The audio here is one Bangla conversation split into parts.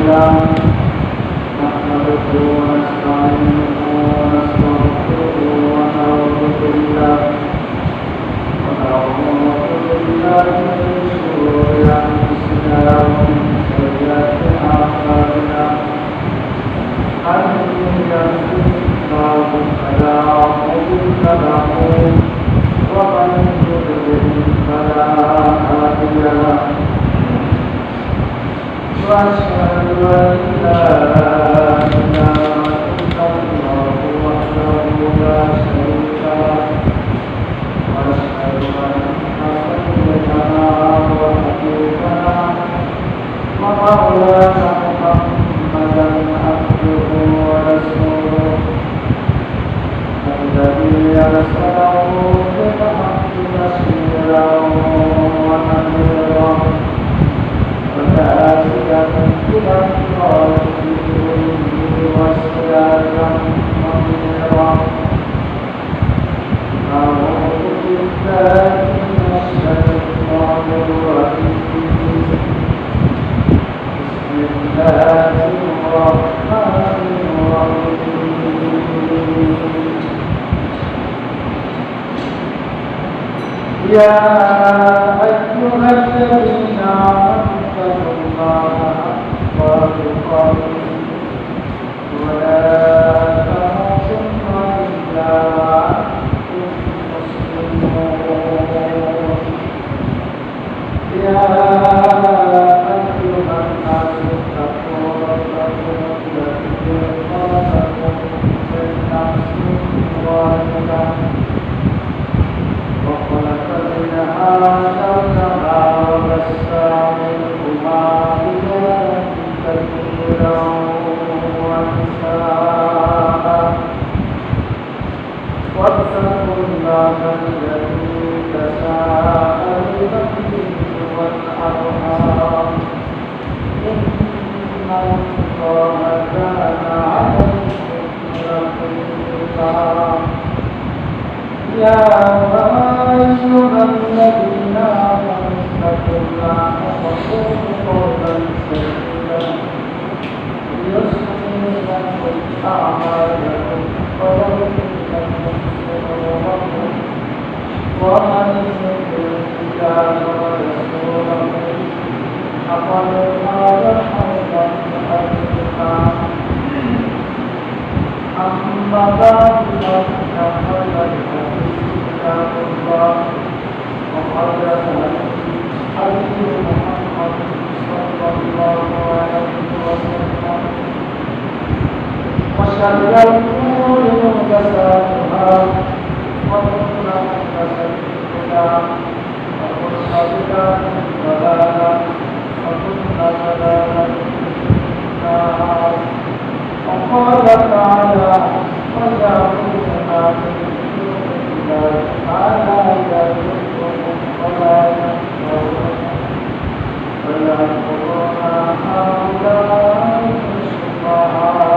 لله نحمده ونستعينه ونستغفره ونعوذ بالله من شرور أنفسنا ومن سيئات أعمالنا من يهده الله فلا مضل له ومن يضلل فلا هادي له وأشهد أن لا إله إلا الله وحده لا شريك له وأشهد أن سيدنا وحبيبنا ومولانا محمدا عبده ورسوله الذي أرسله بالحق بشيرا ونذيرا وداعيا إلى الله بإذنه وسراجا منيرا أعوذ بالله من الشيطان الرجيم بسم الله الرحمن الرحيم يا أيها الذين آمنوا اتقوا الله حق تقاته ولا تموتن إلا وأنتم مسلمون يا أيها الناس اتقوا ربكم الذي خلقكم من نفس واحدة وخلق منها زوجها وبث منهما رجالا كثيرا ونساء واتقوا الله الذي تساءلون به والأرحام إن الله كان عليكم رقيبا يا أيها الذين آمنوا اتقوا الله وقولوا قولا سديدا يصلح لكم أعمالكم ويغفر لكم ذنوبكم ومن يطع الله ورسوله فقد فاز فوزا عظيما أما بعد فإن خير الحديث كتاب الله وخير الهدي محمد صلى الله عليه وسلم وشر الأمور محدثاتها وكل محدثة بدعة وكل بدعة ضلالة وكل ضلالة في النار وقال تعالى ويعبدوننا من دون الله ما لا يضرهم ولا ينفعهم ويذكرون هؤلاء الشفعاء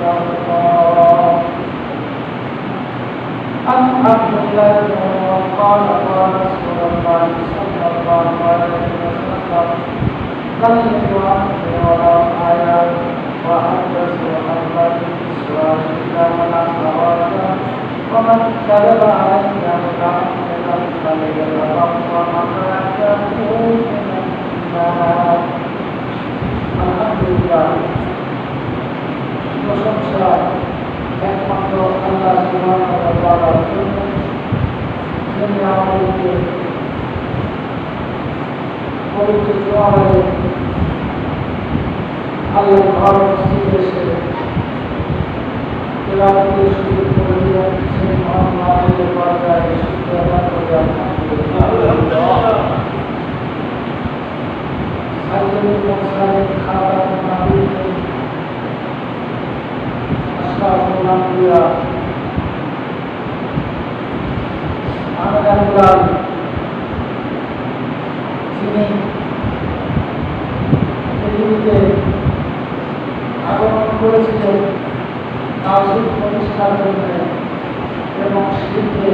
عند الله عن عبد الله قال قال رسول الله صلى الله عليه وسلم لن يعطي ولا آيات وحدث محمد إسرائيل والأخوات ومن كذب علي متعمدا فليتبوأ مقعده من النار الحمد لله প্রশংসা একমাত্র আল্লাহ সুবহানাহু ওয়া তাআলার জন্য যিনি আমাদেরকে পবিত্র আয়াতে আল্লাহর ঘর মসজিদে এসে তেলাওয়াতের সুযোগ করে দিলেন সেই মহান মালিকের পর্যায়ে শুকরিয়া আদায় করি আলহামদুলিল্লাহ সাইয়্যিদুল মুরসালিন খাতামুন নবিয়্যিন আশরাফুল আম্বিয়া আমিনাতুল্লাহ যিনি পৃথিবীতে আগমন করেছিলেন তাওহীদ প্রতিষ্ঠার জন্য এবং শিরকে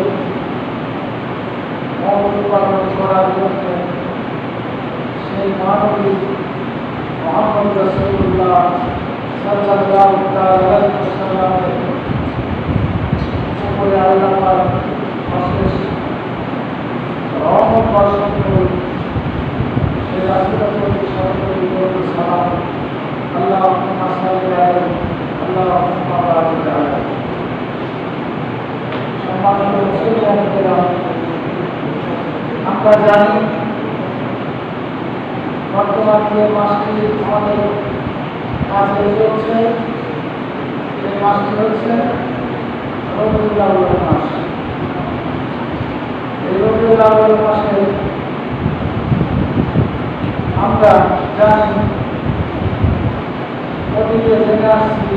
মৌলবাদ করার জন্য সেই মানবী সাল্লাল্লাহু তাআলা আলাইহি ওয়াসাল্লামের উপরে আল্লাহ পাক অশেষ রহমত বর্ষণ করুন। সেই রাসূলের প্রতি সর্বোপরি দরুদ সালাম আল্লাহুম্মা সাল্লি আলাইহি আল্লাহুম্মা বারিক আলাইহি। সম্মানিত মুসলিম, আমরা জানি বর্তমান যে মাসটি আমাদের কাছে চলছে, এই মাসটি হচ্ছে রবিউল আউয়াল মাস। এই রবিউল আউয়াল মাসে আমরা জানি অতীতে জেনে আসছি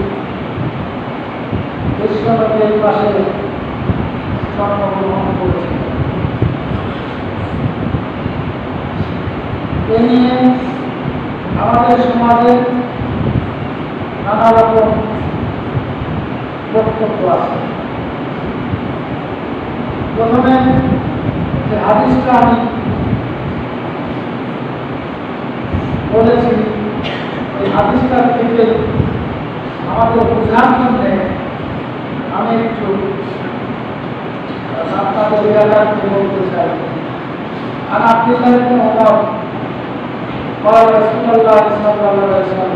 বিশ্বনবী এই মাসে জন্মগ্রহণ করেছে। এ নিয়ে আমাদের সমাজে নানা রকম বক্তব্য আছে। প্রথমে যে হাদিসটা আমি বলেছি, এই হাদিসটা থেকে আমাদের বোঝার জন্য আমি একটু আপনাদের এলাকাকে বলতে চাই। আর আপনি চাইছেন ওমর قال رسول الله صلى الله عليه وسلم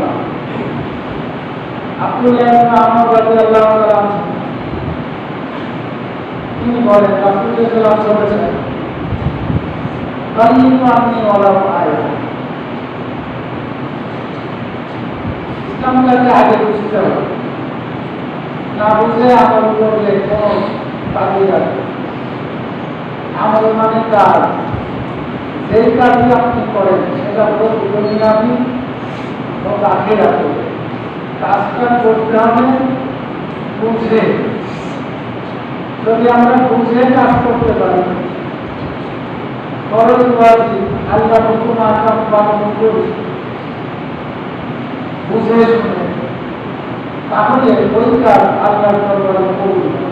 আব্দুল্লাহ ইবনে আমর রাদিয়াল্লাহু তাআলা তিনি বলেন রাসূলুল্লাহ সাল্লাল্লাহু আলাইহি ওয়াসাল্লাম বলেছেন কালিমু আন্নি ওয়ালা আয়া। ইসলামটাকে আগে বুঝতে হবে, না বুঝে আমল করলে কোনো কাজে লাগবে। আমল মানে কাজ, যেই কাজটি আপনি করেন সেটা হোক দুনিয়াবি হোক আখিরাতে, কাজটা করতে হবে বুঝে। যদি আমরা বুঝে কাজ করতে পারি, ফরজ ওয়াজিব আল্লাহ হুকুম আহকাম পালন করি বুঝে শুনে, তাহলে ওই কাজ আল্লাহর দরবারে কবুল হবে।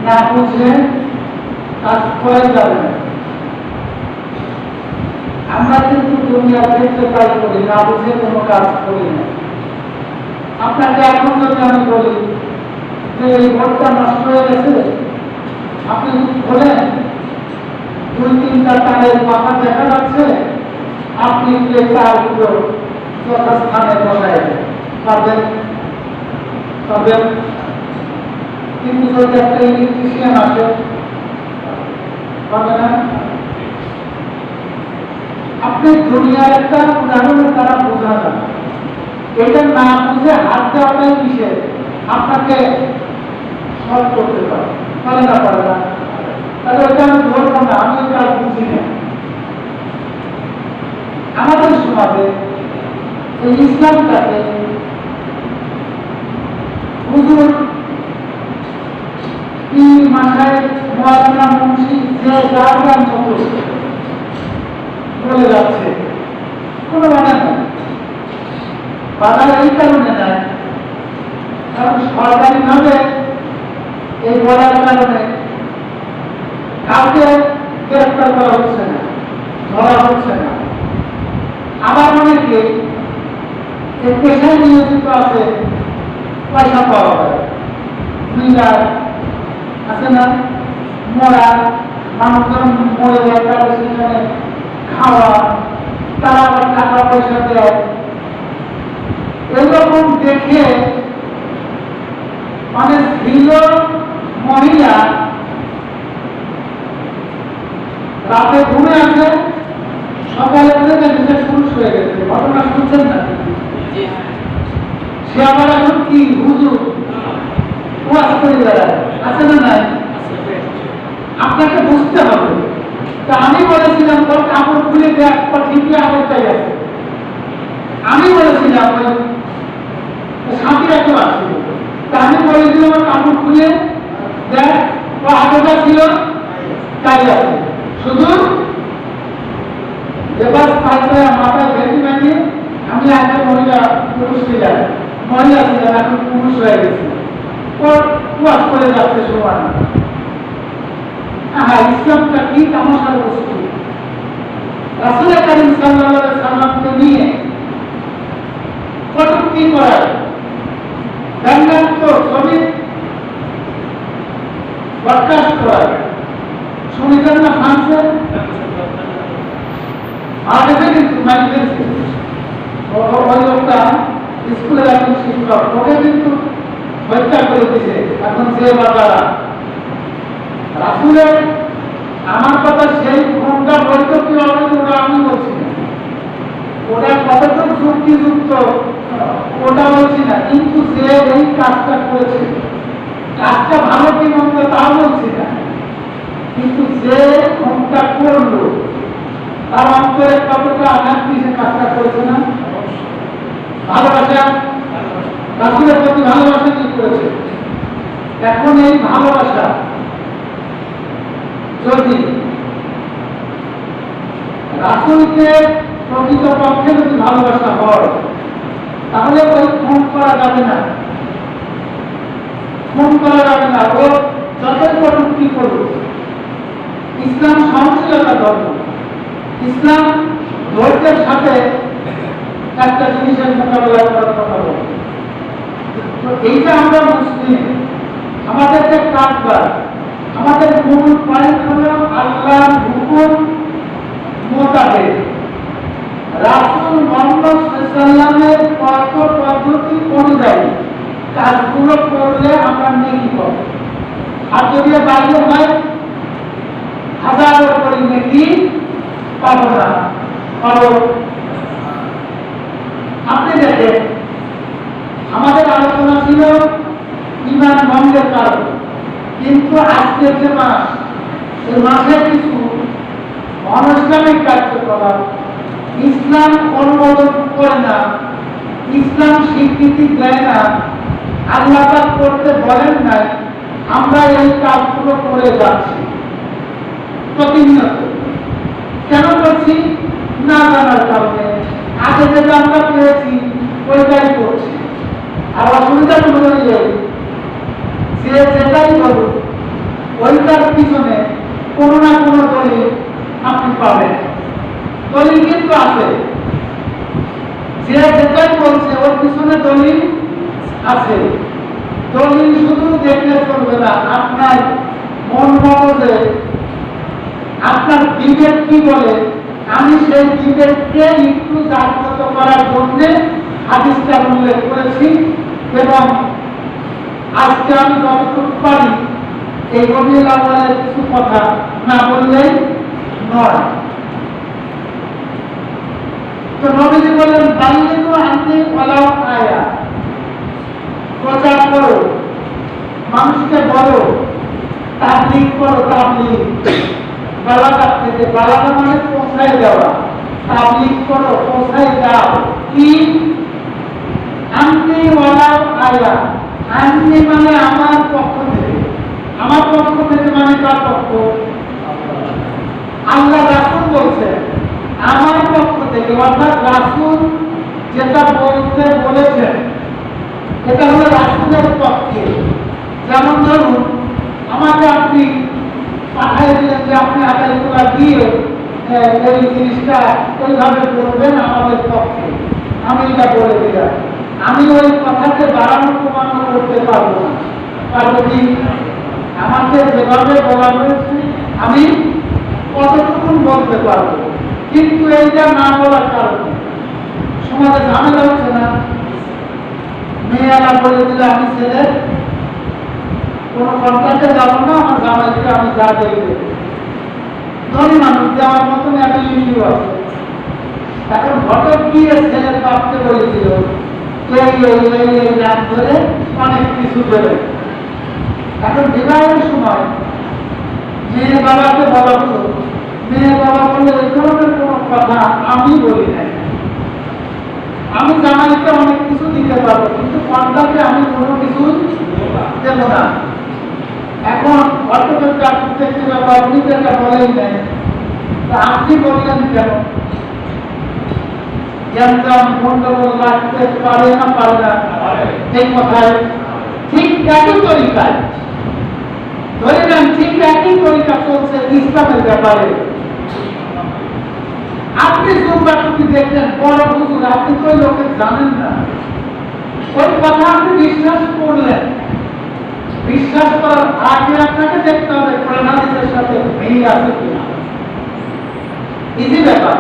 না বুঝে কাজ করে যাবে না। আমরা কিন্তু দুনিয়ার ক্ষেত্রে কাজ করি, না বুঝে কোনো কাজ করি না। আপনাকে এখন যদি আমি বলি যে এই ঘরটা নষ্ট হয়ে গেছে, আপনি বলেন 2-3টা তারের পাতা দেখা যাচ্ছে, আপনি যে তারগুলো যথাস্থানে বসায় পাবেন পাবেন। কিন্তু যদি একটা ইলেকট্রিশিয়ান আসে পাবে না। আপনি দুনিয়ার একটা উদাহরণের দ্বারা বোঝা যান, এটা না বুঝে হাত দেওয়াটাই বিষয় আপনাকে সলভ করতে পারে না পারে না। তাহলে ওইটা আমি ধরবো না, আমি ওই কাজ বুঝি না। আমাদের সমাজে এই ইসলামটাকে হুজুর পীর মাসায় মুয়াজ্জিন মুন্সি যে যার মতো বলে যাচ্ছে, কোনো বাধা নেই। বাধা এই কারণে নেয়, কারণ সরকারিভাবে এই বলার কারণে কাউকে গ্রেফতার করা হচ্ছে না, ধরা হচ্ছে না। আবার অনেকে এই পেশায় নিয়োজিত আছে, পয়সা পাওয়া যায়, মিলার আছে না, মরা মানুষজন মরে যায়, তাদের সেখানে খাওয়া, তারা আবার টাকা পয়সা দেয়। এরকম দেখে মানে ছিল মহিলা রাতে ঘুমে আছে, সকালে উঠে দেখে পুরুষ হয়ে গেছে। ঘটনা শুনছেন না? সে আবার এখন কি হুজুর ওয়াজ করে বেড়ায়, আছে না নাই? আপনাকে বুঝতে হবে। তা আমি বলেছিলাম তোর কাপড় খুলে দেখ, ঠিকই আগেরটাই আছে। আমি বলেছিলাম ওই সাথীরা কেউ আসছিল, তা আমি বলেছিলাম আমার কাপড় খুলে দেখ, ও আগেটা ছিল তাই আছে। শুধু এবার মাথায় ভেটি বানিয়ে আমি আগে মহিলা পুরুষ ছিলাম, মহিলা ছিলাম, এখন পুরুষ হয়ে গেছি। ওয়াজ করে যাচ্ছে সমান। হ্যাঁ, ইসলামটা কি তামাশার বস্তু। রাসূল কারীম সাল্লাল্লাহু আলাইহি ওয়াসাল্লামকে নিয়ে মারবে কিন্তু মারবে ওই লোকটা স্কুলের একজন শিক্ষক ওকে কিন্তু হত্যা করে দিয়েছে এখন যে বাবারা রাসূলের আমার কথা সেই ঘন্টা বৈধ কি অবৈধ ওটা আমি বলছি না, ওটা কতটুকু যুক্তিযুক্ত ওটা বলছি না, কিন্তু যে এই কাজটা করেছে কাজটা ভালো কি মন্দ তা বলছি না, কিন্তু যে ঘন্টা করলো তার অন্তরে কতটা আঘাত দিয়ে কাজটা করেছে না, ভালোবাসা রাসূলের প্রতি ভালোবাসা কি করেছে। এখন এই ভালোবাসা যদি রাসূলকে প্রকৃতপক্ষে যদি ভালোবাসা হয় তাহলে ওই খুন করা যাবে না, খুন করা যাবে না। ও যতই কটূক্তি করুক, ইসলাম সহনশীলতা ধর্ম, ইসলাম ধৈর্যের সাথে একটা জিনিসের মোকাবেলা করার কথা বলে। তো এইটা আমরা মুসলিম, আমাদের যে কাজবার, আমাদের মূল পয়েন্ট হলো আল্লাহর হুকুম মোতাবেক রাসূল মুহাম্মদ সাল্লাল্লাহু আলাইহি ওয়াসাল্লামের কত পদ্ধতি অনুযায়ী কাজগুলো করলে আমরা নেকি পাবো। আর যদি বাইরে হয় হাজার করে নেকি পাবো না। পাবো আপনি দেখেন আমাদের আলোচনা ছিল ঈমান ভঙ্গের কারণ, কিন্তু আজকের যে মাস এই মাসে কিছু অনিসলামিক কার্যকলাপ ইসলাম অনুমোদন করে না, ইসলাম স্বীকৃতি দেয় না, আল্লাহ পাক করতে বলেন নাই, আমরা এই কাজগুলো করে যাচ্ছি প্রতিনিয়ত। কেন করছি? না জানার কারণে। আগে যেটা আমরা পেয়েছি ওইটাই করছি। আর অসুবিধা হলো যে যেটাই করুক ওইটার পিছনে কোনো না কোনো দলিল আপনি পাবেন। দলিল কিন্তু আছে, যে যেটাই বলছে ওর পিছনে দলিল আছে। দলিল শুধু দেখলে চলবে না, আপনার মন মগজে আপনার বিবেক কি বলে, আমি সেই বিবেককে একটু জাগ্রত করার জন্য হাদিসটা উল্লেখ করেছি। এবং আজকে আমি যতটুকু পারি এই রবিউল আউয়ালের কিছু কথা না বললেই নয়। তো নবীজি বলেন বাল্লিগু আননি ওয়ালাউ আয়া, প্রচার করো, মানুষকে বলো, তাবলীগ করো। তাবলীগ বালাগাত থেকে, বালাগা মানে পৌঁছায় দেওয়া, তাবলীগ করো, পৌঁছায় দাও। কি? আননি ওয়ালাউ আয়া, আননি মানে আমার পক্ষ থেকে, আমার পক্ষ থেকে মানে কার পক্ষ? আল্লাহ রাসূল বলছেন আমার পক্ষ থেকে, অর্থাৎ রাসূল যেটা বলতে বলেছেন এটা হলো রাসূলের পক্ষে। যেমন ধরুন আমাকে আপনি পাঠিয়ে দিলেন যে আপনি আদায়গুলা দিয়ে এই জিনিসটা ওইভাবে করবেন আমাদের পক্ষে, আমি এটা বলে দিলাম। আমি ওই কথাকে বাড়ানো কমানো করতে পারবো না, পারবো কি? আমাকে যেভাবে বলা হয়েছে আমি কতটুকু বলতে পারবো, কিন্তু এইটা না বলার কারণে সমাজে ঝামেলা হচ্ছে না। মেয়েরা বলে দিলে আমি ছেলে কোন কন্ট্রাক্টে যাবো না, আমার জামাইকে আমি যা দেখবে। ধনী মানুষ যাওয়ার মতন অ্যাবিলিটিও আছে। এখন ঘটক গিয়ে ছেলের বাপকে বলেছিল এই নাম ধরে অনেক কিছু দেবে। এখন বিবাহের সময় মেয়ের বাবাকে বলা হলো, মেয়ের বাবা বললে এই ধরনের কোনো কথা আমি বলি নাই, আমি জামাইকে অনেক কিছু দিতে পারবো কিন্তু কন্ট্রাক্টে আমি কোনো কিছু দেব না। এখন অর্থকের কাছ থেকে আপনি যেটা বলেই নেই, আপনি বললেন কেন? গন্ডগোল লাগতে পারে না, পারে না এই কথায় ঠিক একই তরিকায় ধরে নেন, ঠিক একই তরিকা চলছে ইসলামের ব্যাপারে। আপনি জুম্বাটুকি দেখলেন বড় হুজুর, আপনি তো ওই লোকের জানেন না, ওই কথা আপনি বিশ্বাস করলেন। বিশ্বাস করার আগে আপনাকে দেখতে হবে কোরআন হাদিসের সাথে মিল আছে কিনা। ইজি ব্যাপার।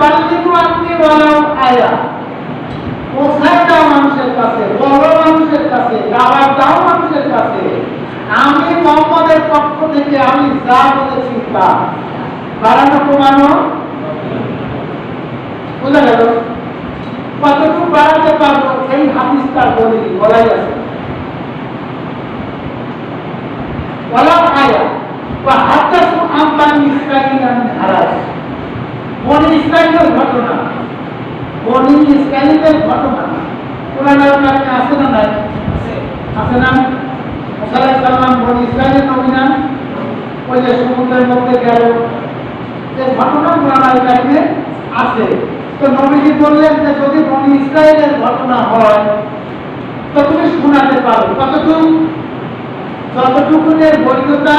বাল্লিগু আন্নি ওয়ালাউ আয়া, পৌঁছায় দাও মানুষের কাছে, বড় মানুষের কাছে, দাওয়াত দাও মানুষের কাছে। আমি মুহাম্মদের পক্ষ থেকে আমি যা বলেছি তা বাড়ানো কমানো বোঝা গেল। কতটুকু বাড়াতে পারবো এই হাদিসটার বলাই আছে। ওয়ালাউ আয়া ওয়া হাদাসু আন বানি ইসরাঈল মিন হারাজ, বনি ইসরাঈলের ঘটনা, বনি ইসরাঈলের ঘটনা কোরআনের মধ্যে আছে না নাই? আছে না? মুসা আলাইহিস সালাম বনি ইসরাঈলের নবী না? ওই যে সমুদ্রের মধ্যে গেল, এই ঘটনা কোরআনের মধ্যে আছে। তো নবীজি বললেন যে যদি বনি ইসরাঈলের ঘটনা হয় তো তুমি শোনাতে পারো। কতটুকু? যতটুকুনের বৈধতা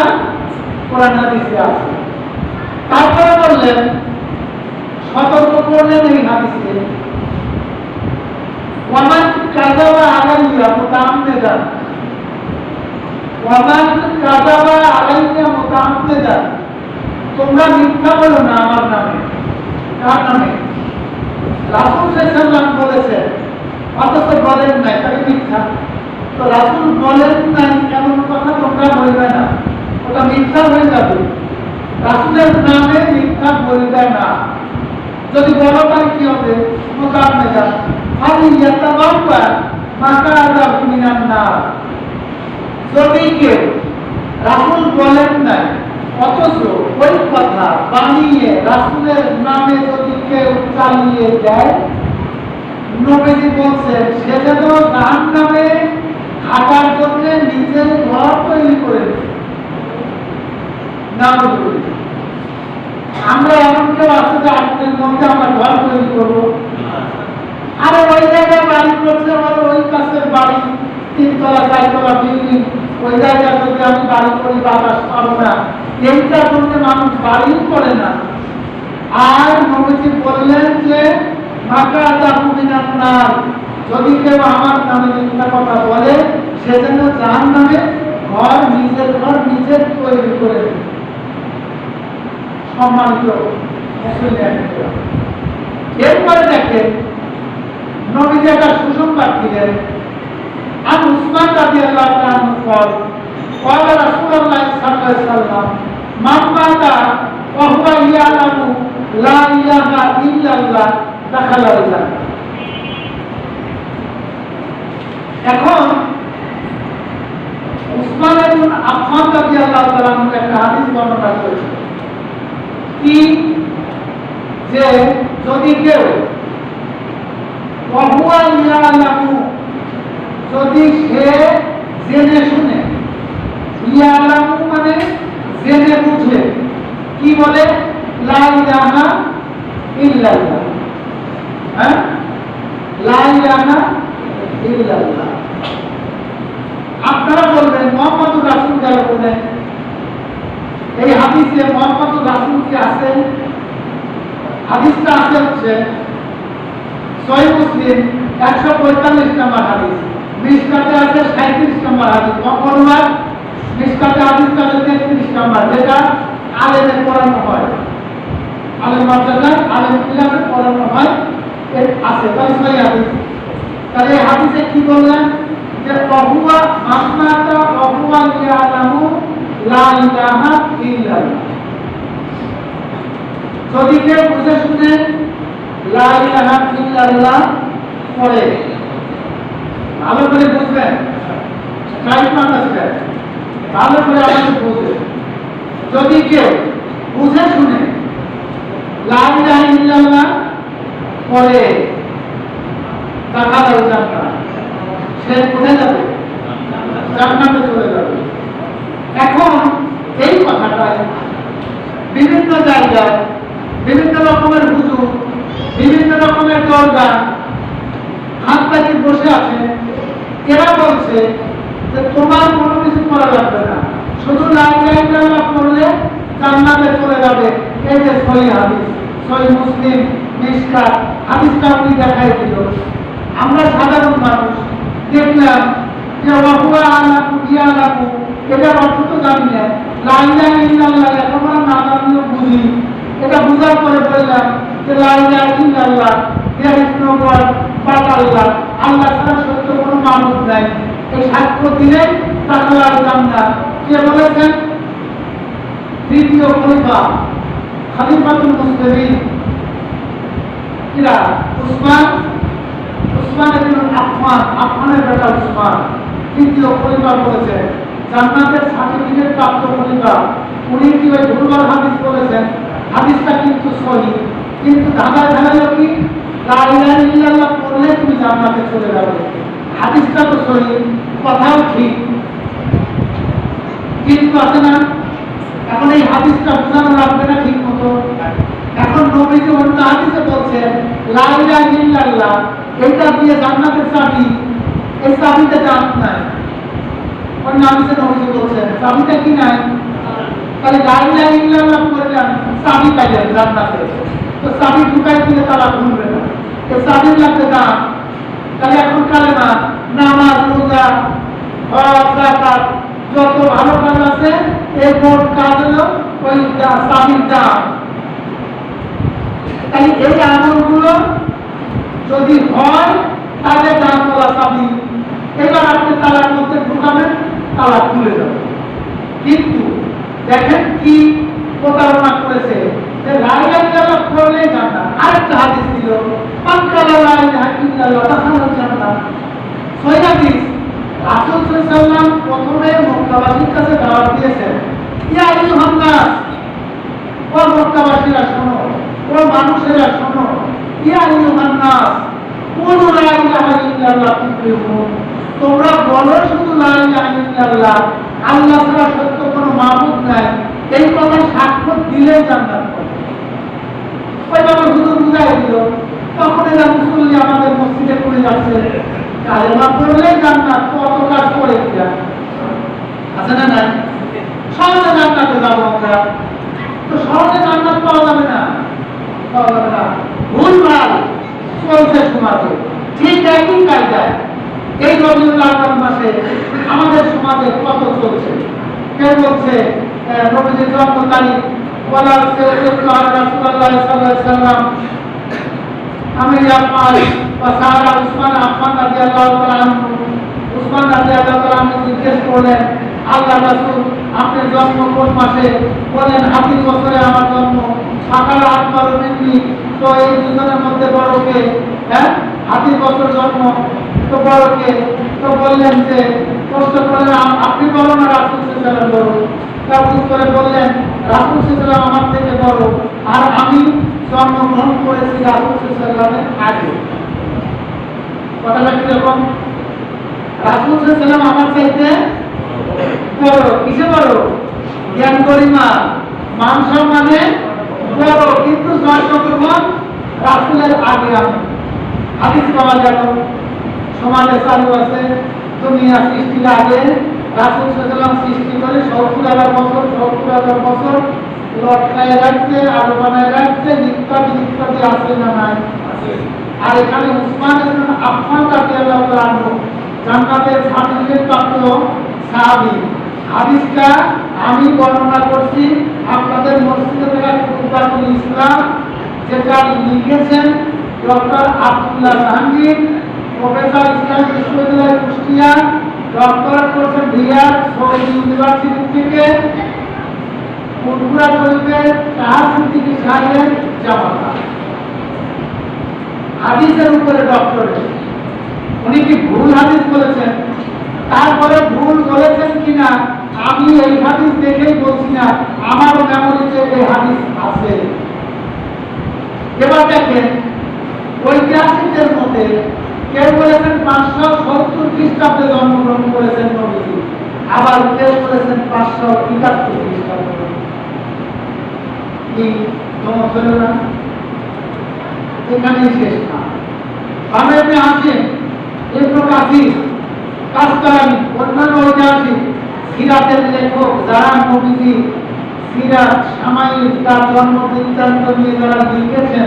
কোরআন হাদিসে আছে। তারপরে বললেন, সতর্ক করলেন এই হাদিসে, ওয়ামান কাযাবা আলাইয়া মুতাআম্মিদান, ওয়ামান কাযাবা আলাইয়া মুতাআম্মিদান, তোমরা মিথ্যা বলো না আমার নামে। কার নামে? রাসূল সাল্লাল্লাহু আলাইহি ওয়াসাল্লাম বলেছেন, অথচ বলেন নাই, তাকে মিথ্যা। তো রাসূল বলেন নাই এমন কথা তোমরা বলবে না, ওটা মিথ্যা হয়ে যাবে। রাসূলের নামে মিথ্যা বলবে না। যদি বড় তাই কি হবে? মুতাআম্মিদান আলী ইয়াতাবাওয়া মাকাদাহু মিনান নার। যদি কেউ রাসূল বলেন নাই অথচ ওই কথা বানিয়ে রাসূলের নামে যদি কেউ চালিয়ে দেয়, নবীজি বলছেন সে যেন জাহান্নামে থাকার জন্য নিজের ঘর তৈরি করে না। আমরা এমন কেউ আছে যে আপনাদের মধ্যে আমরা ঘর তৈরি করবো, আরে ওই জায়গায় বাড়ি করছে, আমাদের ওই কাছের বাড়ি 3 তলা 4 তলা বিল্ডিং, ওই জায়গায় যদি আমি বাড়ি করি বাতাস পাবো না, এইটার জন্য মানুষ বাড়িও করে না। আর নবীজি বললেন যে মাকাদাহু মিনান নার, যদি কেউ আমার নামে মিথ্যা কথা বলে সে যেন জাহান্নামে ঘর নিজের তৈরি করে। সম্মানিত মুসলিম, এরপরে দেখেন নবীজি একটা সুসংবাদ দিলেন। আর উসমান রাদিয়াল্লাহু তাআলা বলেন, قال رسول الله صلى الله عليه وسلم من مات وهو يعلم لا اله الا الله دخل الجنة। এখন উসমান ইবনে আফফান রাদিয়াল্লাহু তাআলা একটা হাদিস বর্ণনা করেছেন কি, যে যদি কেউ ওয়াহুয়া ইয়ালামু, যদি সে জেনে শুনে, ইয়ালামু মানে জেনে বুঝে, কি বলে? লা ইলাহা ইল্লাল্লাহ, হ্যাঁ, লা ইলাহা ইল্লাল্লাহ। আপনারা বলবেন মুহাম্মদুর রাসূল গেল বলে, এই হাদিসে মুহাম্মদুর রাসূল কি আছে? হাদিসটা আছে হচ্ছে সহিহ মুসলিম 145 নম্বর হাদিস, মিশকাতে আছে 37 নম্বর হাদিস, মকরুয়াত মিশকাতে হাদিসটা 33 নম্বর, যেটা আলেমে পড়ানো হয়, আলেম মাদ্রাসায় আলেম ইলামে পড়ানো হয়, এর আছে তাই সহিহ হাদিস। তাহলে এই হাদিসে কি বললেন? যে ওহুয়া মাসনাতা ওহুয়া ইয়ালামু লা ইলাহা ইল্লাল্লাহ, যদি কেউ বুঝে শুনে লা ইলাহা ইল্লাল্লাহ পড়ে, ভালো করে বুঝবেন, টাইপ আন্ডারস্ট্যান্ড, ভালো করে আমাকে বুঝে, যদি কেউ বুঝে শুনে লা ইলাহা ইল্লাল্লাহ পড়ে, দাখালাল জান্নাহ, সে কোথায় যাবে? জান্নাতে চলে যাবে। এখন এই কথাটাই বিভিন্ন জায়গায় বিভিন্ন রকমের হুজুর, বিভিন্ন রকমের দরগা হাত পাতি বসে আছে, এরা বলছে যে তোমার কোনো কিছু করা লাগবে না, শুধু লা ইলাহা ইল্লাল্লাহ পড়লে জান্নাতে চলে যাবে। এই যে সহিহ হাদিস, সহিহ মুসলিম মিশকাত হাদিসটা আপনি দেখাই দিল। আমরা সাধারণ মানুষ দেখলাম যে ওয়াহুয়া আলাকু ইয়ালাকু, এটা অর্থ তো জানি না, লা ইলাহা ইল্লাল্লাহ একেবারে না জানলেও বুঝি, এটা বুঝার পরে বললাম যে লা ইলাহা ইল্লাল্লাহ, there is no God but Allah, Allah ছাড়া সত্য কোনো মাবুদ নাই, এই সাক্ষ্য দিলে তাকওয়ার জান্নাত। কে বলেছেন? তৃতীয় খলিফা খলিফাতুল মুসলিমিন কিরা? উসমান ইবনে আফফানের বেটা উসমান তৃতীয় খলিফা বলেছেন, জান্নাতের সার্টিফিকেট প্রাপ্ত খলিফা। উনি কি ওই ভুলভাল হাদিস বলেছেন? হাদিসটা কিন্তু সহিহ, কিন্তু ধাঁধায় ধাঁধালো কি লা ইলাহা ইল্লাল্লাহ পড়লে তুমি জান্নাতে চলে যাবে। হাদিসটা তো সহিহ, কথাও ঠিক, কিন্তু আছে না? এখন এই হাদিসটা বোঝানো লাগবে না ঠিক মতো। এখন নবীজি অন্য হাদিসে বলছেন লা ইলাহা ইল্লাল্লাহ এটা দিয়ে জান্নাতের চাবি, এই চাবিতে জান্নাত নাই। অন্য হাদিসে নবীজি বলছেন চাবিটা কি নাই? তাহলে লা ইলাহা ইল্লাল্লাহ পড়লাম, চাবি পাইলেন জান্নাতে, তো চাবি ঢুকাই দিলে তালা খুলবে না, এই চাবি লাগবে দাম। তাহলে এখন কালেমা, নামাজ, রোজা, হজ, যাকাত যত ভালো কাজ আছে এই মোট কাজ হলো ওই চাবির দাম। তাহলে এই আমলগুলো যদি হয় তাহলে দাম বলা চাবি, এবার আপনি তালার মধ্যে ঢুকাবেন, তালা খুলে যাবে। কিন্তু দেখেন কি প্রতারণা করেছে, যে লা ইলাহা ইল্লাল্লাহ পড়লে জান্নাত। আরেকটা হাদিস ছিল মান কালা লা ইলাহা ইল্লাল্লাহ দাখালাল জান্নাহ, সহিহ হাদিস। রাসূল সাল্লাল্লাহু আলাইহি ওয়াসাল্লাম প্রথমে মক্কাবাসীর কাছে দাওয়াত দিয়েছেন, ইয়া আইয়ুহান নাস, ও মক্কাবাসীরা শোনো, ও মানুষেরা শোনো, ইয়া আইয়ুহান নাস কুলু লা ইলাহা ইল্লাল্লাহ তুফলিহু, তোমরা বলো শুধু লা ইলাহা ইল্লাল্লাহ, আল্লাহ ছাড়া সত্য কোনো মাবুদ নাই, এই কথা সাক্ষ্য দিলে জান্নাত পাবে। ওইভাবে হুজুর বুঝাই দিল। তখন এরা মুসল্লি আমাদের মসজিদে পড়ে যাচ্ছে, কালেমা পড়লে জান্নাত, কত কাজ করে কিনা আছে না নাই? সহজে জান্নাতে যাবো আমরা, তো সহজে জান্নাত পাওয়া যাবে না, পাওয়া যাবে না। ভুলভাল চলছে সমাজে, ঠিক একই কায়দায় এই রবিউল আউয়াল মাসে আমাদের সমাজে কত চলছে। কেউ বলছে নবীজির জন্ম তারিখ বলা হচ্ছে রাসূলুল্লাহ সাল্লাল্লাহু আলাইহি সাল্লাম আমিরা পাল বা সাহারা উসমান আফফান রাদিয়াল্লাহু তাআলা আনহু, উসমান রাদিয়াল্লাহু তাআলা আনহু জিজ্ঞেস করলেন, আল্লাহ রাসূল আপনার জন্ম কোন মাসে? বলেন হাতির বছরে আমার জন্ম। সকালে আকবর মিন্নি, তো এই দুজনের মধ্যে বড় কে? হ্যাঁ, হাতির বছর জন্ম, তো বড় কে? তো বললেন যে, প্রশ্ন করলেন আপনি বড় না রাসূল সাল্লাল্লাহু আলাইহি ওয়াসাল্লাম বড়? তা উত্তরে বললেন রাসূল সাল্লাল্লাহু আলাইহি ওয়াসাল্লাম আমার থেকে বড়, আর আমি জন্মগ্রহণ করেছি রাসূল সাল্লাল্লাহু আলাইহি ওয়াসাল্লামের আগে। কথাটা কিরকম? রাসূল সাল্লাল্লাহু আলাইহি ওয়াসাল্লাম আমার চাইতে বড়, কিসে বড়? জ্ঞান গরিমা মান সম্মানে বড়, কিন্তু জন্মগ্রহণ রাসূলের আগে। আমি হাদিস পাওয়া গেল সমাজে চালু আছে, দুনিয়া সৃষ্টির আগে রাসূল সাল্লাল্লাহু আলাইহি ওয়াসাল্লাম সৃষ্টি করে 70,000 বছর লটকায় রাখছে, আরো বানায় রাখছে, ইত্যাদি ইত্যাদি আছে না নাই? আর এখানে উসমান ইবনে আফফান রাদিয়াল্লাহু তাআলা আনহু জান্নাতের সার্টিফিকেট প্রাপ্ত সাহাবী। হাদিসটা আমি বর্ণনা করছি, আপনাদের মসজিদে থাকা খুতবাতুল ইসলাম, যেটা লিখেছেন ডক্টর আব্দুল্লাহ জাহাঙ্গীর, প্রফেসর ইসলাম বিশ্ববিদ্যালয় কুষ্টিয়া, ডক্টরেট করছেন রিয়াদ সৌদি ইউনিভার্সিটি থেকে, ফুরফুরা শরীফের তাহার সিদ্দিকী সাহেবের জামাতা, হাদিসের উপরে ডক্টরেট। উনি কি ভুল হাদিস বলেছেন? তারপরে ভুল বলেছেন কিনা আমি এই হাদিস দেখেই বলছি না, আমারও মেমোরিতে এই হাদিস আছে। এবার দেখেন ঐতিহাসিকদের মতে কেউ বলেছেন 570 খ্রিস্টাব্দে জন্মগ্রহণ করেছেন নবীজি, আবার কেউ বলেছেন 571 খ্রিস্টাব্দে। কি জমত হলো না? এখানেই শেষ না। আমি আসেন ইবনে কাসির, কাসকালানি, অন্যান্য ঐতিহাসিক সিরাতের লেখক যারা নবীজি সিরাত সামাইল তার জন্ম বৃত্তান্ত নিয়ে যারা লিখেছেন,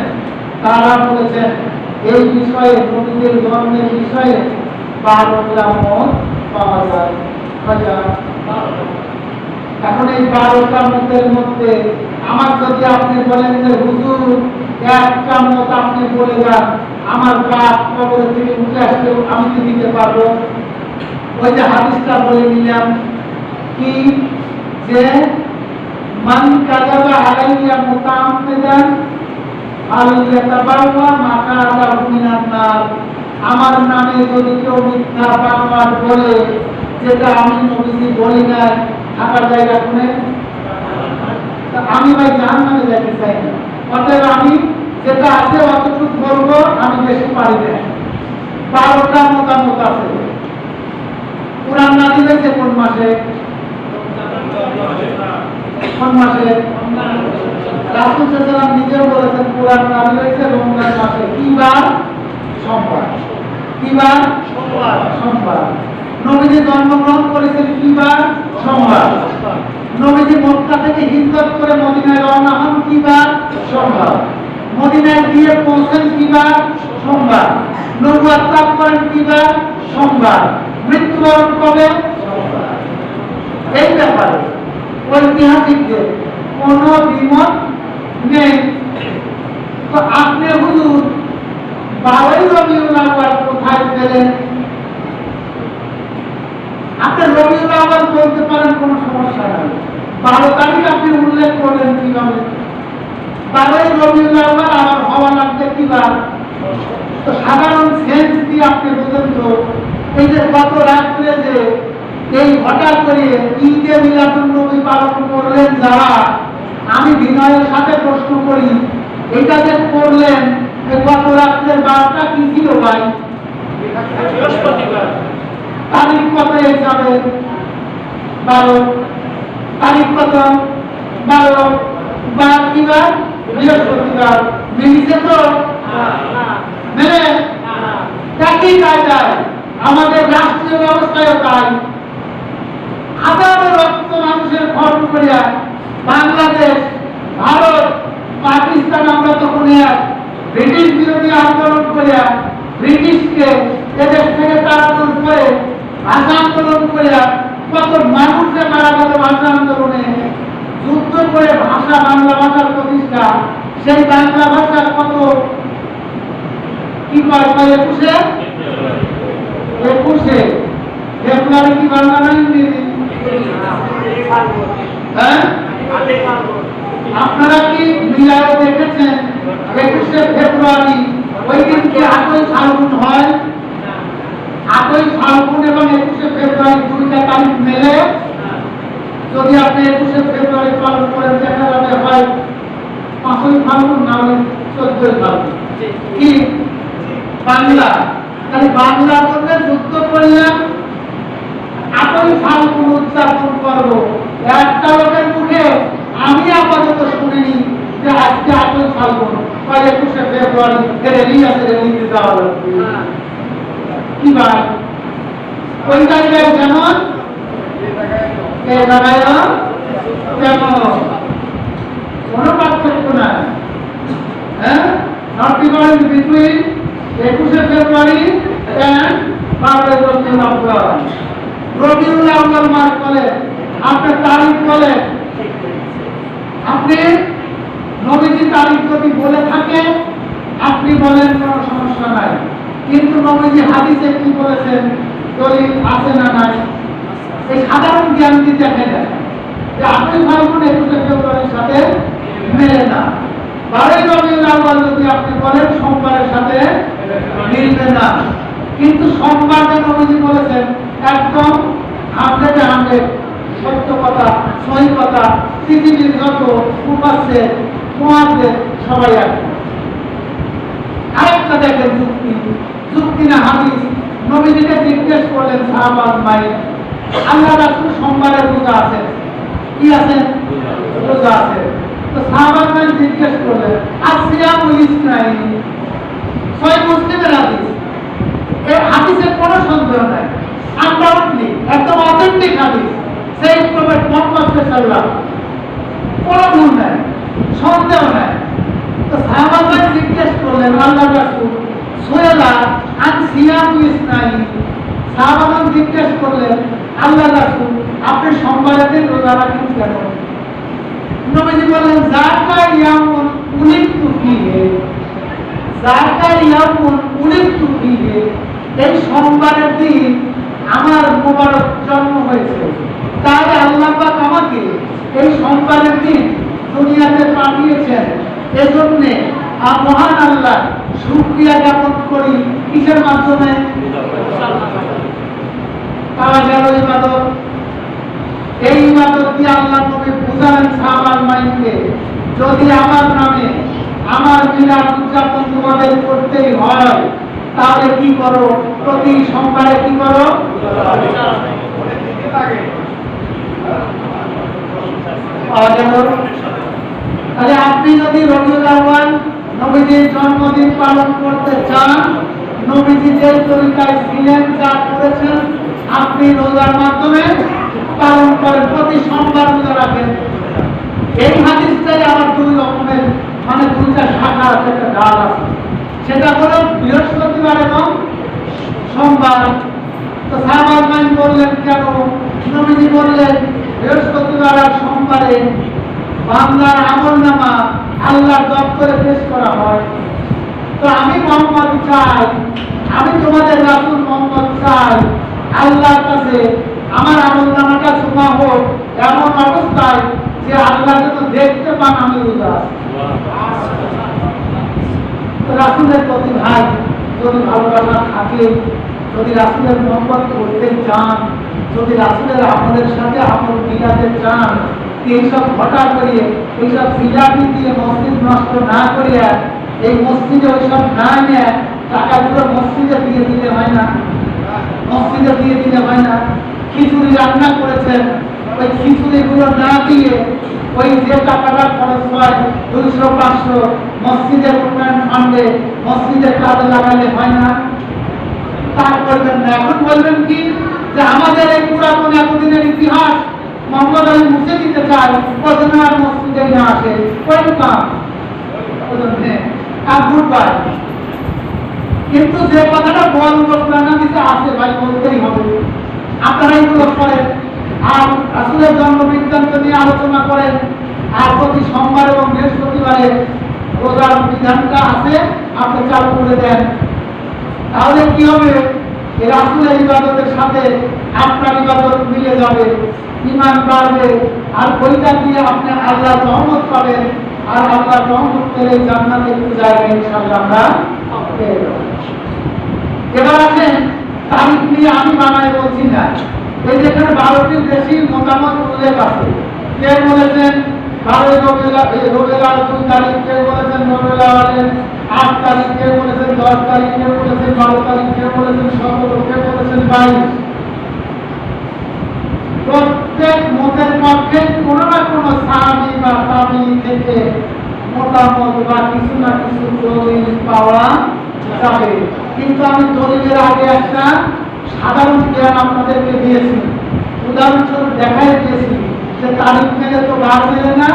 তারা বলেছেন এই বিষয়ে নবীদের জন্মের বিষয়ে 12টা মত পাওয়া যায়। এখন এই 12টা মতের মধ্যে আমার যদি আপনি বলেন যে হুজুর এক কামত আপনি বলে যান, আমার বাপ কবর থেকে উঠে আসলেও আমি কি দিতে পারবো? ওই যে হাদিসটা বলে নিলাম কি, যে মান কাযাবা আলাইয়া মুতাআম্মিদান ফালইয়াতাবাওয়া মাকাদাহু মিনান নার। আমার নামে যদি কেউ মিথ্যা বানোয়াট বলে, যেটা আমি নবীজি বলি না, থাকার জায়গা শুনে আমি ভাই জাহান্নামে যেতে চাই না। অতএব আমি যেটা আছে অতটুকু বলবো, আমি বেশি পারি না। 12টা মতামত আছে। কোরআন নাযিল হয়েছে কোন মাসে? কোন মাসে? রাসূল সাল্লাল্লাহু আলাইহি ওয়াসাল্লাম নিজেও বলেছেন কোরআন নাযিল হয়েছে রমজান মাসে। কি বার? সোমবার। কি বার? সোমবার। সোমবার। নবীজি জন্মগ্রহণ করেছেন কি বার? সোমবার। নবীজি মক্কা থেকে হিজরত করে মদিনায় রওনা হন কি বার? সোমবার। মদিনায় গিয়ে পৌঁছেন কি বার? সোমবার। নবুয়ত লাভ করেন কি বার? সোমবার। মৃত্যুবরণ কবে? সোমবার। এই ব্যাপারে ঐতিহাসিকদের কোনো দ্বিমত নেই। তো আপনি হুজুর 12ই রবিউল আউয়াল কোথায় পেলেন? আপনি রবিউল আউয়াল বলতে পারেন, কোনো সমস্যা নাই। 12 তারিখ আপনি উল্লেখ করলেন কিভাবে? 12ই রবিউল আউয়াল আবার হওয়া লাগবে কি বার? তো সাধারণ সেন্স দিয়ে আপনি বুঝেন তো, এই যে গত রাত্রে যে এই হঠাৎ করে ঈদে মিলাদুন নবী পালন করলেন যারা, আমি বিনয়ের সাথে প্রশ্ন করি, এটা যে করলেন গত রাত্রের বারটা কি ছিল ভাই? বৃহস্পতিবার। তারিখ কত যাবে? 12। তারিখ কত? 12। বার কি বার? বৃহস্পতিবার। মিলিছে তো? মেলে একই কায়দায় আমাদের রাষ্ট্রীয় ব্যবস্থায় তাই। হাজারো রক্ত মানুষের খরচ করিয়া বাংলাদেশ, ভারত, পাকিস্তান আমরা তখন এক ব্রিটিশ বিরোধী আন্দোলন করিয়া ব্রিটিশকে এদেশ থেকে তাড়ানোর পরে ভাষা আন্দোলন করিয়া কত মানুষকে মারা গেল ভাষা আন্দোলনে, যুদ্ধ করে ভাষা, বাংলা ভাষার প্রতিষ্ঠা। সেই বাংলা ভাষা কত কি কয়? 21 ফেব্রুয়ারি কি বাংলা না ইংরেজি? হ্যাঁ, আপনারা কি মিলায় দেখেছেন 21 ফেব্রুয়ারি ওই দিন কি 8ই ফাল্গুন হয়? 8ই ফাল্গুন এবং 21 ফেব্রুয়ারি দুইটা তারিখ মেলে? যদি আপনি 21 ফেব্রুয়ারি পালন করেন, দেখা যাবে হয় 5ই ফাল্গুন, না হলে 14ই ফাল্গুন। কি বাংলা? তাহলে বাংলা বললে যুদ্ধ করলাম, 8ই ফাল্গুন উদযাপন করবো। একটা লোকের মুখে আমি আপাতত শুনিনি যে আজকে 8ই ফাল্গুন, 21 ফেব্রুয়ারি রেলি আছে, রেলিতে যাওয়া লাগবে। কি ভাই? ওই জায়গায় যেমন এই জায়গায় তেমন কোনো পার্থক্য নাই। হ্যাঁ, not difference between 21 February and 12ই রবিউল আউয়াল। রবিউল আউয়াল মাস বলে, আপনি তারিখ বলে, আপনি নবীজি তারিখ যদি বলে থাকে আপনি বলেন, কোনো সমস্যা নাই। কিন্তু নবীজি হাদিসে কি বলেছেন, দলিল আছে না নাই? এই সাধারণ জ্ঞান দিয়ে দেখে না যে 8ই ফাল্গুন 21 ফেব্রুয়ারির সাথে মেলে না। 12ই রবিউল আউয়াল যদি আপনি বলেন, সোমবারের সাথে মিলবে না। কিন্তু সোমবার যে নবীজি বলেছেন একদম 100% সত্য কথা, সহি কথা, পৃথিবীর যত মুফাসসির, মুহাদ্দিস সবাই আছে। আরেকটা দেখেন যুক্তি না হাদিস। নবীজিকে জিজ্ঞেস করলেন সাহাবা ভাই, আল্লাহ রাসূল সোমবারের রোজা আছে, কি আছে? রোজা আছে। তো সাহাবা ভাই জিজ্ঞেস করলেন, আসিয়ামু ইসনাইন, সহিহ মুসলিমের হাদিস। এই হাদিসে কোনো সন্দেহ নাই, আনডাউটলি একদম অথেন্টিক হাদিস। সেই প্রফেট মুহাম্মদ সাল্লাল্লাহু আলাইহি ওয়াসাল্লাম, কোনো ভুল নাই, সন্দেহ নাই। তো সাহাবা ভাই জিজ্ঞেস করলেন, আল্লাহ রাসূল সুয়েলা আন সিয়ামু ইসনাইন, সাহাবা ভাই জিজ্ঞেস করলেন, আল্লাহ রাসূল আপনি সোমবারের দিন রোজা রাখেন কেন? নবীজি বললেন, যাকা ইয়ামুন উলিদতু ফীহি, যাকা ইয়ামুন উলিদতু ফিহি, এই সোমবারের দিন আমার মুবারক জন্ম হয়েছে, তাই আল্লাহ পাক আমাকে এই সোমবারের দিন দুনিয়াতে পাঠিয়েছেন। এজন্য মহান আল্লাহ শুকরিয়া জ্ঞাপন করি কিসের মাধ্যমে? পাওয়া গেল ইবাদত। এই ইবাদত দিয়ে আল্লাহ নবী বুঝালেন সাহাবাল মাইনকে, যদি আমার নামে আমার মিলাদ উদযাপন তোমাদের করতেই হয় তাহলে কি করো? প্রতি সোমবারে কি করো? তাহলে আপনি যদি রবিউল আউয়াল নবীজির জন্মদিন পালন করতে চান, নবীজি যে তরিকায় ছিলেন, যা করেছেন, আপনি রোজার মাধ্যমে পালন করেন, প্রতি সোমবার রোজা রাখেন। এই হাদিসটাই আবার দুই রকমের, মানে দুইটা শাখা আছে, একটা ডাল আছে। সেটা হলো বৃহস্পতিবার এবং সোমবার। তো সাহাবায়ে কেরাম বললেন কেন? নবীজি বললেন বৃহস্পতিবার আর সোমবারে বান্দার আমলনামা আল্লাহর দপ্তরে পেশ করা হয়। তো আমি মোহাম্মদ চাই, আমি তোমাদের রাসূল মোহাম্মদ চাই আল্লাহর কাছে আমার আমলনামাটা জমা হোক এমন অবস্থায় যে আল্লাহ যেন দেখতে পান আমি রোজা আছি। রাসূলের প্রতি ভাই যদি ভালোবাসা থাকে, যদি রাসূলের মহব্বত করতে চান, যদি রাসূলের আমলের সাথে আমল মিলাতে চান, এইসব ঘটা করিয়ে, এইসব ফিলাপি দিয়ে মসজিদ নষ্ট না করিয়া, এই মসজিদে ওইসব না নিয়ে টাকাগুলো মসজিদে দিয়ে দিতে হয় না, মসজিদে দিয়ে দিতে হয় না। খিচুড়ি রান্না করেছেন, ওই খিচুড়িগুলো না দিয়ে ওই যে টাকাটা খরচ হয় 200-500 মসজিদের উন্নয়ন ফান্ডে মসজিদের কাজে লাগালে হয় না? তা করবেন না। এখন বলবেন কি যে আমাদের এই পুরাতন এতদিনের ইতিহাস মোহাম্মদ আলী মুছে দিতে চায়, ওজন্য আর মসজিদে না আসে, ওয়েলকাম, গুডবাই। কিন্তু যে কথাটা বলবো প্রাণা দিতে আসে ভাই, বলতেই হবে। আপনারা এইগুলো করেন আর রাসূলের জন্মবৃত্তান্ত নিয়ে আলোচনা করেন, আর প্রতি সোমবার এবং বৃহস্পতিবারে রোজার বিধানটা আছে আপনি চালু করে দেন। তাহলে কি হবে? এই রাসূলের ইবাদতের সাথে আপনার ইবাদত মিলে যাবে, ঈমান বাড়বে, আর ওইটা দিয়ে আপনি আল্লাহর রহমত পাবেন। আর আল্লাহর রহমত পেলে জান্নাতে একটু জায়গা ইনশাআল্লাহ আমরা পেয়ে যাব। এবার আসেন তারিখ নিয়ে আমি বানায় বলছি না, এই যেখানে 12টির বেশি মতামত উল্লেখ আছে। কে বলেছেন 12 রবিউল আউয়াল 2 তারিখ, কে বলেছেন রবিউল আউয়ালের 8 তারিখ, কে বলেছেন 10 তারিখ, কে বলেছেন 12 তারিখ, কে বলেছেন 17, কে বলেছেন 22। প্রত্যেক মতের পক্ষে কোনো না কোনো সাহাবী বা তাবিঈ থেকে মতামত বা কিছু না কিছু দলিল পাওয়া যাবে। কিন্তু আমি দলিলের আগে একটা সাধারণ জ্ঞান আপনাদেরকে দিয়েছি, উদাহরণস্বরূপ দেখাই দিয়েছি যে তারিখ মেলে তো বার মেলে না,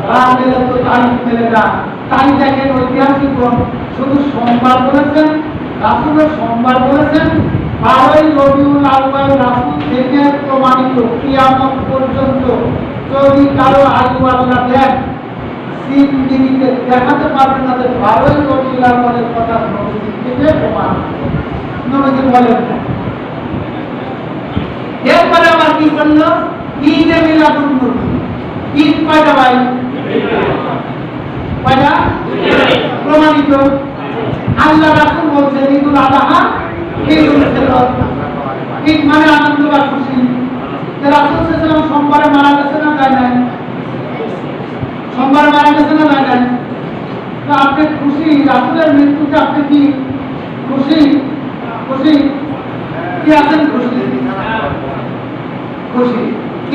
বার মেলে তো তারিখ মেলে না। তাই দেখেন ঐতিহাসিকগণ শুধু সোমবার বলেছেন, রাসূলও সোমবার বলেছেন। 12ই রবিউল আউয়াল রাসূল থেকে প্রমাণিত কিয়ামত পর্যন্ত যদি কারো আয়ু আল্লাহ দেন, জিন্দেগিতে দেখাতে পারবেন না যে 12ই রবিউল আউয়ালের কথা নবীজি থেকে প্রমাণ। নবীজি বলেন না। এরপরে আবার কি করলো? ঈদে মিলাদুন নবী। ঈদ কয়টা ভাই? কয়টা? প্রমাণিত। আল্লাহ রাসূল বলছেন ঈদুল আযহা, ঈদুল ফিতর। ঈদ মানে আনন্দ বা খুশি। রাসূল সাল্লাল্লাহু আলাইহি ওয়াসাল্লাম সোমবারে মারা গেছে না যায় নাই? সোমবারে মারা গেছে না যায় নাই? তো আপনি খুশি রাসূলের মৃত্যুতে? আপনি কি খুশি? খুশি কি আছেন? খুশি, খুশি।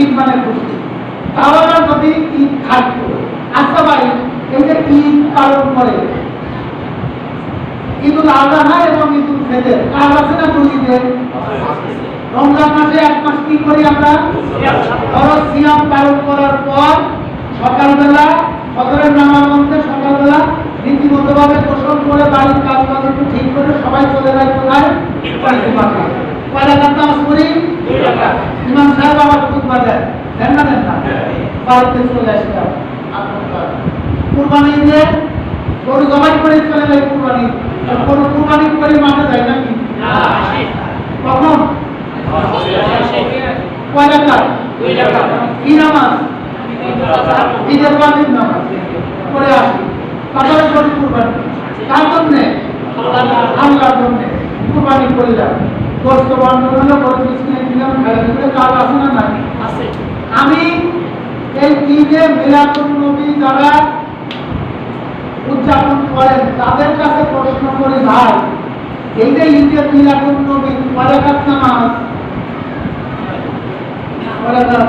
ঈদ মানে খুশি। তাহলে যদি ঈদ থাকতো, আচ্ছা ভাই এই যে ঈদ পালন করে ঈদুল আযহা এবং ঈদুল ফিতর, কাজ আছে না দুইদিন? রমজান মাসে এক মাস কি করি আমরা? ফরজ সিয়াম পালন করার পর সকালবেলা ফজরের নামাজ পড়তে সকালবেলা রীতিমতভাবে গোসল করে বাড়ির কাজ বাজ একটু ঠিক করে সবাই চলে যায় কোথায়? কয় রাকাত নামাজ পড়ি? 2 রাকাত। ইমাম সাহেব আবার খুতবা দেন, দেন না দেন না? বাড়িতে চলে আসলাম। কুরবানি ঈদে গরু জবাই করে চলে যায় কুরবানি করবেন কার জন্য? আল্লাহর জন্য কুরবানি করলাম। গোশত বন্টন হলো, গরু মিষ্টি দিলাম, খাইয়ে দিলে কাজ আছে না নাই? আছে। আমি এই ঈদে মিলাদুন নবী যারা উদযাপন করেন তাদের কাছে প্রশ্ন করি, ভাই এই যে ঈদে মিলাদুন নবী কয় রাকাত নামাজ? কয় রাকাত?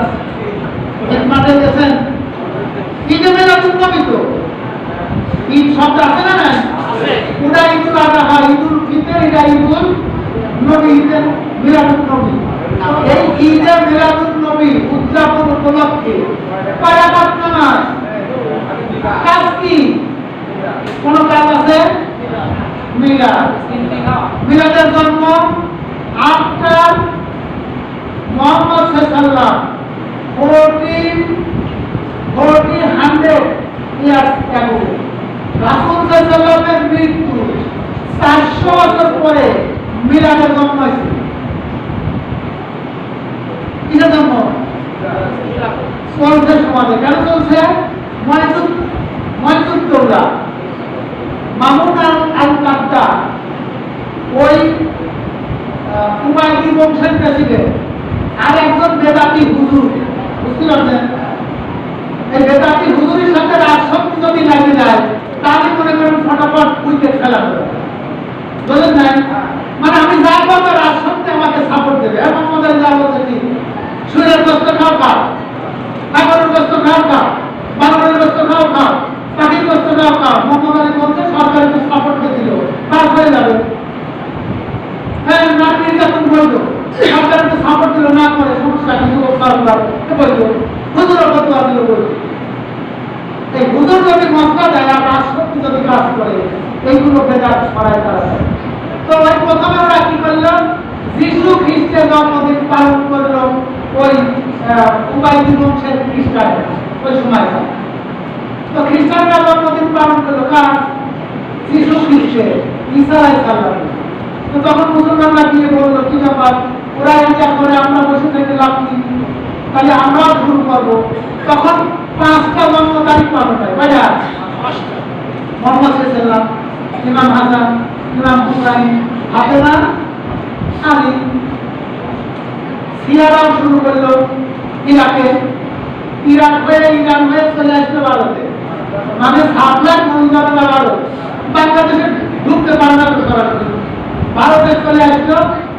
মাঠে গেছেন ঈদে মিলাদুন নবী তো ঈদ শব্দ আছে না নাই? ওটা ঈদুল আযহা, ঈদুল ফিতর, এটা ঈদুল নবী, ঈদে মিলাদুন নবী। এই ঈদে মিলাদুন নবী উদযাপন উপলক্ষে কয় রাকাত নামাজ? কাজ কি? কোন কাজ আছে? মিলাদ। মিলাদের জন্ম আফটার মুহাম্মদ সাল্লাল্লাহু 1400 ইয়ার্স ago। রাসূল সাল্লাল্লাহু এর মৃত্যু 400 বছর পরে মিলাদের জন্ম হয়েছে। কিসের জন্ম চলছে সমাজে? কেন চলছে? ময়জুদ্দৌলা মামুন আল-কাদ্দার ওই উমাইয়াদি বংশের প্রেসিডেন্ট আর একজন বেদাতি হুজুর, বুঝতে পারছেন? এই বেদাতি হুজুরের সাথে রাজশক্তি যদি লাগে যায় তাহলে মনে করেন ফটাফট উইকেট খেলা হবে, বুঝলেন না? মানে আমি যা করবো রাজশক্তি আমাকে সাপোর্ট দেবে। এবং আমাদের যা বলছে কি সুরের গোস্ত খাও খাও, সাগরের গোস্ত খাও খাও, বাংলার গোস্ত খাও খাও, পাখির গোস্ত খাও খাও। মোহাম্মদ আলী বলছে সরকার একটু সাপোর্ট দিল, পাস হয়ে যাবে। হ্যাঁ, নারী নির্যাতন বলতো, সরকার একটু সাপোর্ট দিল, না করে সমস্যা কিছু বলতো, হুজুরও ফতোয়া দিল বলতো। এই হুজুর যদি মশলা দেয় আর রাষ্ট্রপতি যদি কাজ করে, এইগুলো বেদাত ছড়ায় তারা। তো ওই প্রথমে ওরা কি করলো? যিশু খ্রিস্টের জন্মদিন পালন করলো ওই উমাইয়াদি বংশের খ্রিস্টান ওই সময়। তো খ্রিস্টানরা জন্মদিন পালন করলো কার? যিশু খ্রিস্টের, ঈসা আলাইহিস সালাম। তো তখন মুসলমানরা গিয়ে বললো কি ব্যাপার, ওরা এটা করে আমরা বসে থেকে লাভ কি, তাহলে আমরাও শুরু করবো। তখন 5টা জন্ম তারিখ পালন হয়, কয়টা? মোহাম্মদ সাল্লাল্লাহু, ইমাম হাসান, ইমাম হুসাইন, ফাতেমা, আলী। সিয়ারাও শুরু করলো ইরাকে, ইরাক হয়ে ইরান হয়ে চলে আসলো ভারতে। মানে 7 লাখ মানুষ যাবে ভারত, বাংলাদেশে ঢুকতে পারে না তো সরাসরি, ভারতে চলে আসলো।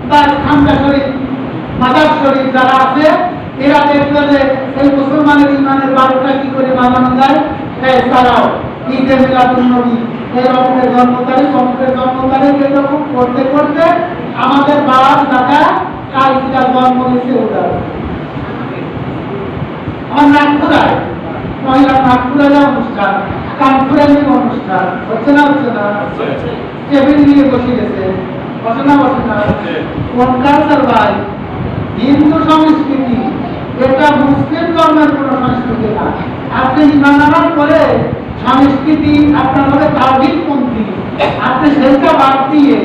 তার খানকা শরীফ, মাজার শরীফ যারা আছে এরা দেখলো যে এই মুসলমানের ইমানের 12টা কি করে বানানো যায়, তারাও ঈদে মিলাদুন নবী এই রকমের জন্ম তারিখ, অমুকের জন্ম তারিখ, এরকম করতে করতে আমাদের বাবার দাদা কালকিটা জন্ম নিয়েছে ওটা। আমার নাগপুরায় মহিলা নাগপুরের অনুষ্ঠান, কানপুরের অনুষ্ঠান হচ্ছে না? হচ্ছে না? টেবিল নিয়ে বসে গেছে, বসে না? বসে না? কোন কালচার ভাই? হিন্দু সংস্কৃতি, এটা মুসলিম ধর্মের কোন সংস্কৃতি না। আপনি ইমান আনার পরে সংস্কৃতি আপনার হবে তাওহীদপন্থী, আপনি সেটা বাদ দিয়ে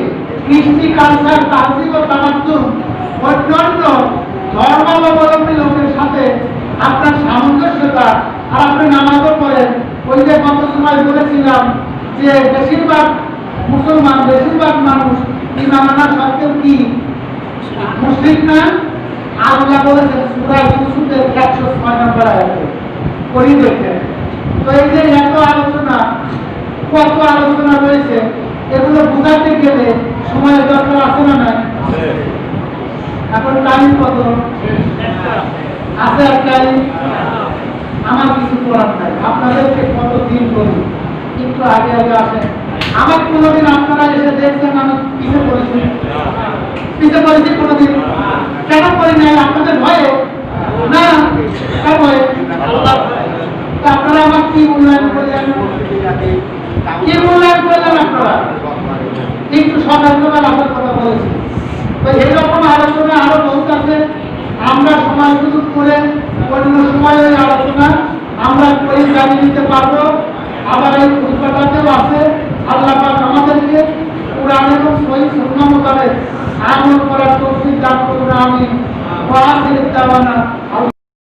কৃষ্টি কালচার, তাহজিব ও তামাদ্দুন অন্যান্য ধর্মাবলম্বী লোকের সাথে আপনার সামঞ্জস্যতা। আর আপনি নামাজও পড়েন, ওই যে কত সময় বলেছিলাম যে বেশিরভাগ মুসলমান, বেশিরভাগ মানুষ ইমান আনার সত্ত্বেও কি মুশরিক না? আল্লাহ বলেছেন সূরা ইউসুফের 106 নম্বর আয়াতে, পড়ি দেখেন। তো এই যে এত আলোচনা, কত আলোচনা রয়েছে, এগুলো বোঝাতে গেলে সময়ের দরকার আছে না? নাই? এখন টাইম কত আছে? একটাই। আমার কিছু করার নাই, আপনাদেরকে কত দিন করি, একটু আগে আগে আসেন। আমার কোনোদিন আপনারা এসে দেখছেন আমি পিছিয়ে পড়েছি? পিছিয়ে পড়েছি কোনোদিন? কেন করি নাই? আপনাদের ভয়ে না? কার ভয়ে? আপনারা আমার কি মূল্যায়ন করলেন? কি মূল্যায়ন করলেন আপনারা? একটু সতর্কতা রাখার কথা বলেছি। তো এইরকম আলোচনা আরো বহুত আছে, আমরা সময় সুযোগ করে অন্য সময় ওই আলোচনা আমরা করে জানিয়ে দিতে পারবো। আবার এই খুতবাটাতেও আছে, আল্লাহ পাক আমাদেরকে কুরআন এবং সহিহ সুন্নাহ মোতাবেক আমল করার তৌফিক দান করুন। আমিন। ওয়া আখিরু দাওয়ানা।